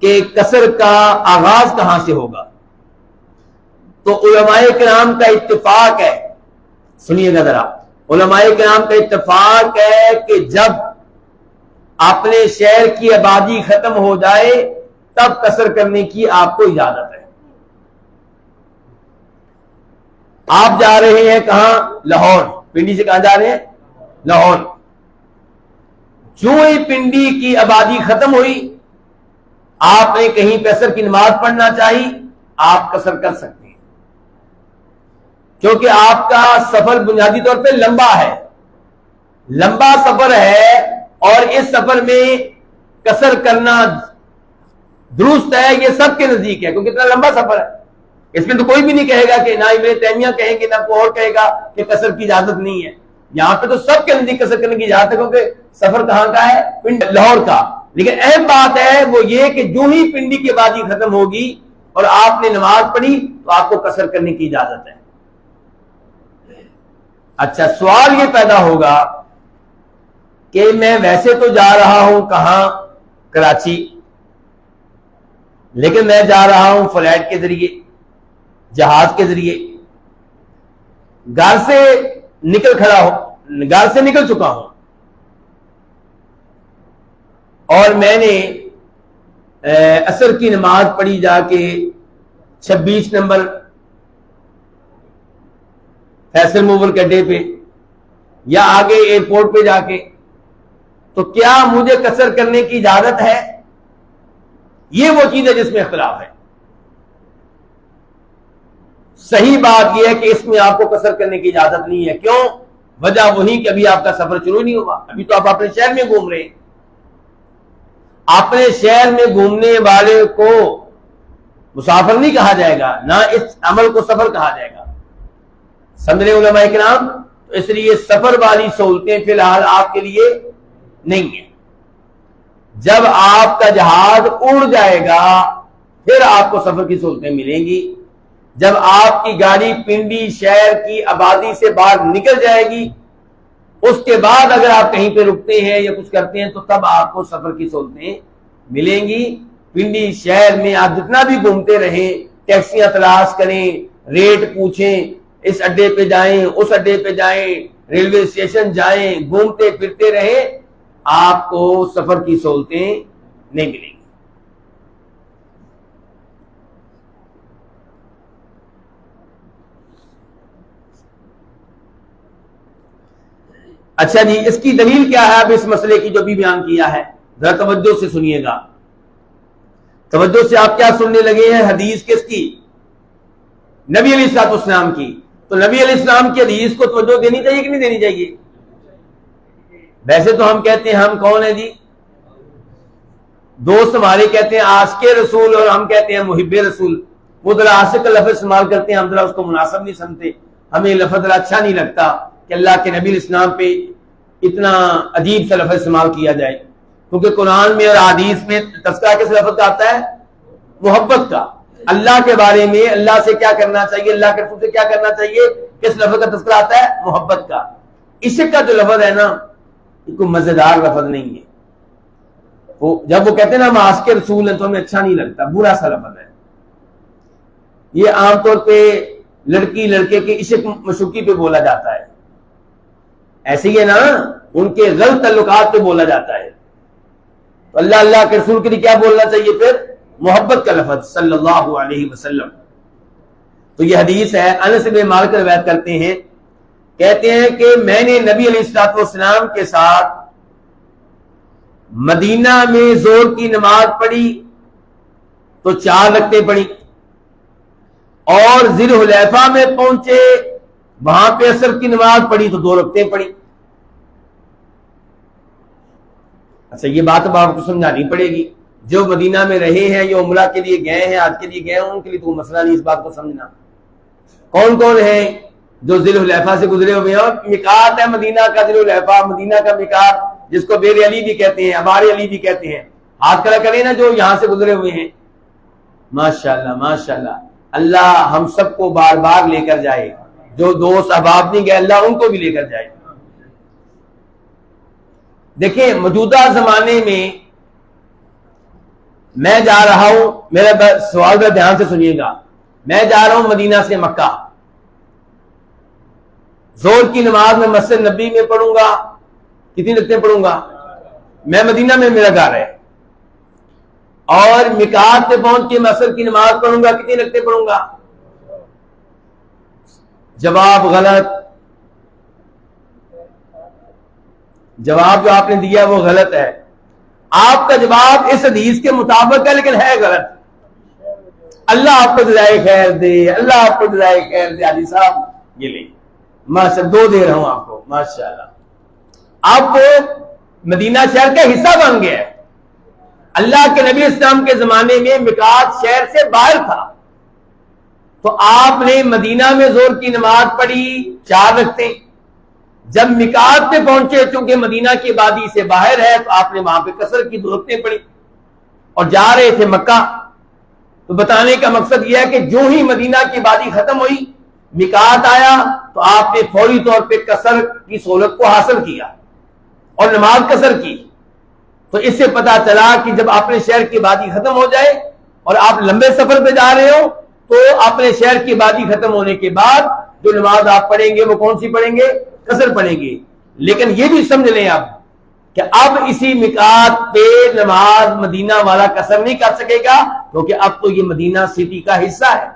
کہ قصر کا آغاز کہاں سے ہوگا، تو علماء کرام کا اتفاق ہے، سنیے گا ذرا، علماء کرام کا اتفاق ہے کہ جب اپنے شہر کی آبادی ختم ہو جائے تب قصر کرنے کی آپ کو اجازت ہے۔ آپ جا رہے ہیں کہاں؟ لاہور، پنڈی سے کہاں جا رہے ہیں؟ لاہور۔ جو ہی پنڈی کی آبادی ختم ہوئی، آپ نے کہیں قصر کی نماز پڑھنا چاہی، آپ قصر کر سکتے ہیں، کیونکہ آپ کا سفر بنیادی طور پہ لمبا ہے، لمبا سفر ہے، اور اس سفر میں قصر کرنا درست ہے، یہ سب کے نزدیک ہے، کیونکہ اتنا لمبا سفر ہے۔ اس میں تو کوئی بھی نہیں کہے گا کہ نہ ابن تیمیہ کہیں گے، نہ کوئی اور کہے گا کہ قصر کی اجازت نہیں ہے۔ یہاں پہ تو سب کے نزدیک قصر کرنے کی اجازت ہے، کیونکہ سفر کہاں کا ہے؟ لاہور کا۔ لیکن اہم بات ہے وہ یہ کہ جو ہی پنڈی کی آبادی ختم ہوگی اور آپ نے نماز پڑھی تو آپ کو قصر کرنے کی اجازت ہے۔ اچھا، سوال یہ پیدا ہوگا کہ میں ویسے تو جا رہا ہوں کہاں؟ کراچی، لیکن میں جا رہا ہوں فلائٹ کے ذریعے، جہاز کے ذریعے، گھر سے نکل چکا ہوں، اور میں نے عصر کی نماز پڑھی جا کے 26 نمبر فیصل موور کے اڈے پہ یا آگے ایئرپورٹ پہ جا کے، تو کیا مجھے قصر کرنے کی اجازت ہے؟ یہ وہ چیز ہے جس میں اختلاف ہے۔ صحیح بات یہ ہے کہ اس میں آپ کو قصر کرنے کی اجازت نہیں ہے۔ کیوں؟ وجہ وہی کہ ابھی آپ کا سفر شروع نہیں ہوا، ابھی تو آپ اپنے شہر میں گھوم رہے ہیں۔ اپنے شہر میں گھومنے والے کو مسافر نہیں کہا جائے گا، نہ اس عمل کو سفر کہا جائے گا، سمجھ رہے علماء کرام؟ تو اس لیے سفر والی سہولتیں فی الحال آپ کے لیے نہیں ہیں۔ جب آپ کا جہاز اڑ جائے گا پھر آپ کو سفر کی سہولتیں ملیں گی۔ جب آپ کی گاڑی پنڈی شہر کی آبادی سے باہر نکل جائے گی، اس کے بعد اگر آپ کہیں پہ رکتے ہیں یا کچھ کرتے ہیں تو تب آپ کو سفر کی سہولتیں ملیں گی۔ پنڈی شہر میں آپ جتنا بھی گھومتے رہیں، ٹیکسیاں تلاش کریں، ریٹ پوچھیں، اس اڈے پہ جائیں، اس اڈے پہ جائیں، ریلوے اسٹیشن جائیں، گھومتے پھرتے رہیں، آپ کو سفر کی سہولتیں نہیں ملیں گی۔ اچھا جی، اس کی دلیل کیا ہے؟ اب اس مسئلے کی جو بھی بیان کیا ہے ذرا توجہ سے سنیے گا، توجہ سے آپ کیا سننے لگے ہیں؟ حدیث کس کی؟ نبی علیہ الصلوۃ والسلام کی۔ تو نبی علیہ السلام کی حدیث کو توجہ دینی چاہیے کہ نہیں دینی چاہیے؟ ویسے تو ہم کہتے ہیں ہم کون ہیں جی؟ دوست ہمارے کہتے ہیں عاشق رسول، اور ہم کہتے ہیں محب رسول۔ وہ ذرا عاشق کا لفظ استعمال کرتے ہیں، ہم ذرا اس کو مناسب نہیں سمجھتے، ہمیں لفظ ذرا اچھا نہیں لگتا کہ اللہ کے نبی اسلام پہ اتنا عجیب سا لفظ استعمال کیا جائے، کیونکہ قرآن میں اور حدیث میں تذکرہ کس لفظ کا آتا ہے؟ محبت کا۔ اللہ کے بارے میں اللہ سے کیا کرنا چاہیے، اللہ کے رسول سے کیا کرنا چاہیے، کس لفظ کا تذکرہ آتا ہے؟ محبت کا۔ عشق کا جو لفظ ہے نا، یہ کوئی مزیدار لفظ نہیں ہے۔ جب وہ کہتے ہیں نا ہم عاشق رسول ہیں تو ہمیں اچھا نہیں لگتا، برا سا لفظ ہے۔ یہ عام طور پہ لڑکی لڑکے کے عشق مشوقی پہ بولا جاتا ہے، ایسے ہی ہے نا، ان کے غلط تعلقات پہ بولا جاتا ہے۔ تو اللہ کے رسول کے لیے کیا بولنا چاہیے پھر؟ محبت کا لفظ، صلی اللہ علیہ وسلم۔ تو یہ حدیث ہے، انس بن مالک روایت کرتے ہیں، کہتے ہیں کہ میں نے نبی علیہ الصلوۃ والسلام کے ساتھ مدینہ میں ظہر کی نماز پڑھی تو 4 رکعتیں پڑھی، اور ذی الحلیفہ میں پہنچے وہاں پہ عصر کی نماز پڑھی تو 2 رکعتیں پڑھی۔ اچھا، یہ بات اب آپ کو سمجھانی پڑے گی، جو مدینہ میں رہے ہیں، جو عمرہ کے لیے گئے ہیں، آج کے لیے گئے ہیں، ان کے لیے تو مسئلہ نہیں اس بات کو سمجھنا۔ کون کون ہیں جو ذی الحلیفہ سے گزرے ہوئے ہیں؟ اور میقات ہے مدینہ کا ذی الحلیفہ، مدینہ کا میقات، جس کو بیر علی بھی کہتے ہیں، ابار علی بھی کہتے ہیں۔ ہاتھ کھڑا کریں نا جو یہاں سے گزرے ہوئے ہیں۔ ماشاءاللہ ماشاءاللہ، اللہ ہم سب کو بار بار لے کر جائے، جو دوست احباب نہیں گئے اللہ ان کو بھی لے کر جائے۔ دیکھیں موجودہ زمانے میں میں جا رہا ہوں، میرا سوال کا دھیان سے سنیے گا، میں جا رہا ہوں مدینہ سے مکہ، زور کی نماز میں مسجد نبی میں پڑھوں گا، کتنی رکعتیں پڑھوں گا؟ میں مدینہ میں میرا گھر ہے، اور میقات پہ پہنچ کے مسجد کی نماز پڑھوں گا، کتنی رکعتیں پڑھوں گا؟ جواب غلط، جواب جو آپ نے دیا وہ غلط ہے. آپ کا جواب اس حدیث کے مطابق ہے لیکن ہے غلط. اللہ آپ کو جزائے خیر دے، اللہ آپ کو جزائے خیر دے. حاجی صاحب یہ لیں، ماشاء اللہ 2 دے رہا ہوں آپ کو، ماشاءاللہ. آپ کو مدینہ شہر کا حصہ بن گیا ہے. اللہ کے نبی اسلام کے زمانے میں میقات شہر سے باہر تھا، تو آپ نے مدینہ میں زور کی نماز پڑھی 4 رکعتیں. جب میقات پہ پہنچے، چونکہ مدینہ کی آبادی سے باہر ہے، تو آپ نے وہاں پہ قصر کی 2 رکعتیں پڑھی اور جا رہے تھے مکہ. تو بتانے کا مقصد یہ ہے کہ جو ہی مدینہ کی آبادی ختم ہوئی، میقات آیا، تو آپ نے فوری طور پہ قصر کی سہولت کو حاصل کیا اور نماز قصر کی. تو اس سے پتا چلا کہ جب اپنے شہر کی آبادی ختم ہو جائے اور آپ لمبے سفر پہ جا رہے ہو، تو اپنے شہر کی آبادی ختم ہونے کے بعد جو نماز آپ پڑھیں گے وہ کون سی پڑھیں گے؟ قصر پڑھیں گے. لیکن یہ بھی سمجھ لیں آپ کہ اب اسی میقات پہ نماز مدینہ والا قصر نہیں کر سکے گا، کیونکہ اب تو یہ مدینہ سٹی کا حصہ ہے.